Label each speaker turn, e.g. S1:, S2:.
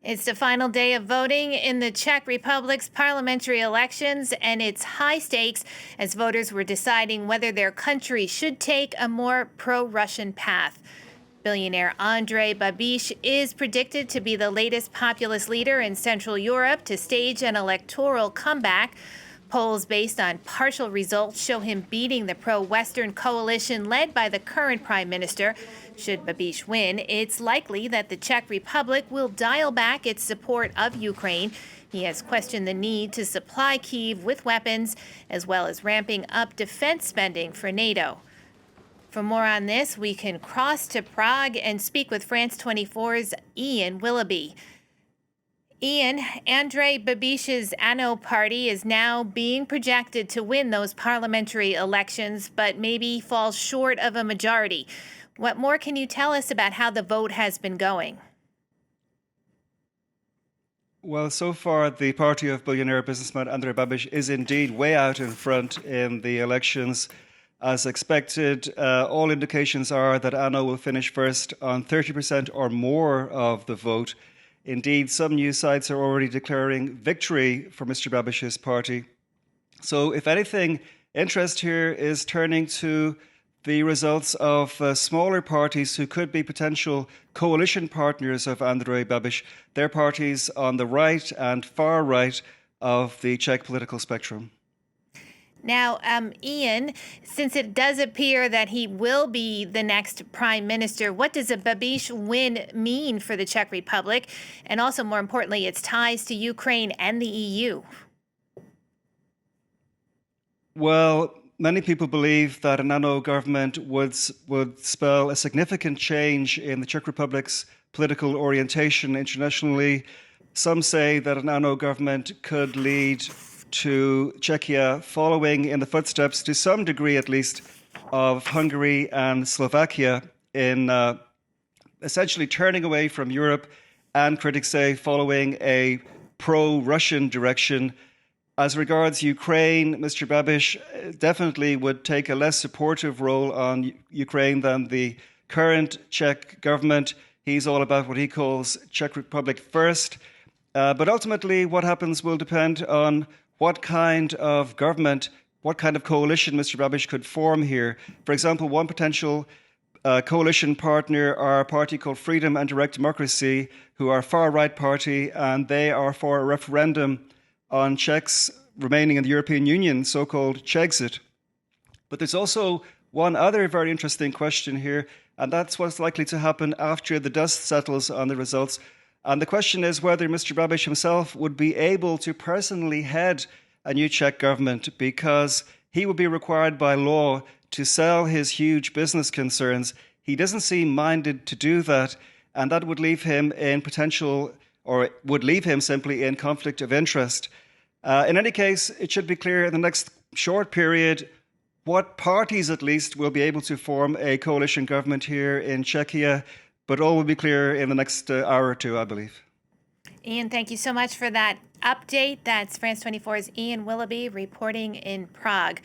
S1: It's the final day of voting in the Czech Republic's parliamentary elections, and it's high stakes as voters were deciding whether their country should take a more pro-Russian path. Billionaire Andrej Babis is predicted to be the latest populist leader in Central Europe to stage an electoral comeback. Polls based on partial results show him beating the pro-Western coalition led by the current prime minister. Should Babis win, it's likely that the Czech Republic will dial back its support of Ukraine. He has questioned the need to supply Kyiv with weapons, as well as ramping up defense spending for NATO. For more on this, we can cross to Prague and speak with France 24's Ian Willoughby. Ian, Andrej Babis's ANO party is now being projected to win those parliamentary elections, but maybe falls short of a majority. What more can you tell us about how the vote has been going?
S2: Well, so far, the party of billionaire businessman Andrej Babis is indeed way out in front in the elections. As expected, all indications are that ANO will finish first on 30% or more of the vote. Indeed, some news sites are already declaring victory for Mr. Babis's party. So, if anything, interest here is turning to the results of smaller parties who could be potential coalition partners of Andrej Babis. They're parties on the right and far right of the Czech political spectrum.
S1: Now, Ian, since it does appear that he will be the next prime minister, what does a Babis win mean for the Czech Republic? And also, more importantly, its ties to Ukraine and the EU?
S2: Well, many people believe that an ANO government would spell a significant change in the Czech Republic's political orientation internationally. Some say that an ANO government could lead to Czechia following in the footsteps, to some degree at least, of Hungary and Slovakia in essentially turning away from Europe and, critics say, following a pro-Russian direction. As regards Ukraine, Mr. Babis definitely would take a less supportive role on Ukraine than the current Czech government. He's all about what he calls Czech Republic first. But ultimately, what happens will depend on what kind of government, what kind of coalition Mr. Babis could form here. For example, one potential coalition partner are a party called Freedom and Direct Democracy, who are a far-right party, and they are for a referendum on Czechs remaining in the European Union, so-called Czechzit. But there's also one other very interesting question here, and that's what's likely to happen after the dust settles on the results. And the question is whether Mr. Babis himself would be able to personally head a new Czech government, because he would be required by law to sell his huge business concerns. He doesn't seem minded to do that, and that would leave him in potential, or would leave him simply in conflict of interest. In any case, it should be clear in the next short period what parties at least will be able to form a coalition government here in Czechia, but all will be clear in the next hour or two, I believe.
S1: Ian, thank you so much for that update. That's France 24's Ian Willoughby reporting in Prague.